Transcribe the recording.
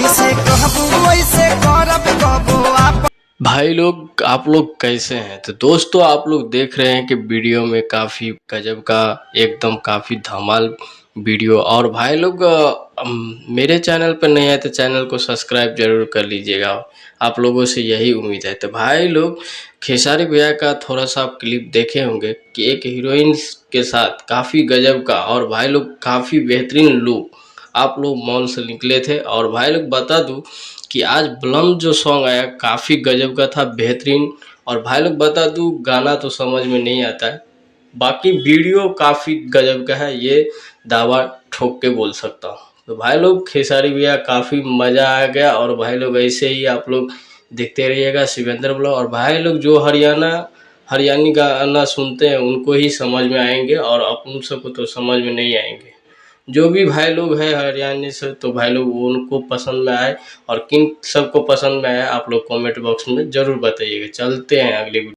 जैसे कहबू वैसे करब कबो आप। भाई लोग आप लोग कैसे हैं? तो दोस्तों आप लोग देख रहे हैं कि वीडियो में काफ़ी गजब का एकदम काफ़ी धमाल वीडियो। और भाई लोग मेरे चैनल पर नए हैं तो चैनल को सब्सक्राइब जरूर कर लीजिएगा, आप लोगों से यही उम्मीद है। तो भाई लोग खेसारी भैया का थोड़ा सा आप क्लिप देखे होंगे कि एक हीरोइन के साथ काफ़ी गजब का, और भाई लोग काफ़ी बेहतरीन लुक, आप लोग मॉल से निकले थे। और भाई लोग बता दूं कि आज ब्लम जो सॉन्ग आया काफ़ी गजब का था, बेहतरीन। और भाई लोग बता दूं गाना तो समझ में नहीं आता है, बाकी वीडियो काफ़ी गजब का है, ये दावा ठोक के बोल सकता हूँ। तो भाई लोग खेसारी भैया काफ़ी मज़ा आ गया। और भाई लोग ऐसे ही आप लोग देखते रहिएगा शिवेंद्र ब्लॉग। और भाई लोग जो हरियाणी गाना सुनते हैं उनको ही समझ में आएंगे, और अपन सबको तो समझ में नहीं आएंगे। जो भी भाई लोग हैं हरियाणा से, तो भाई लोग उनको पसंद में आए, और किन सबको पसंद में आया आप लोग कमेंट बॉक्स में ज़रूर बताइएगा। चलते हैं अगले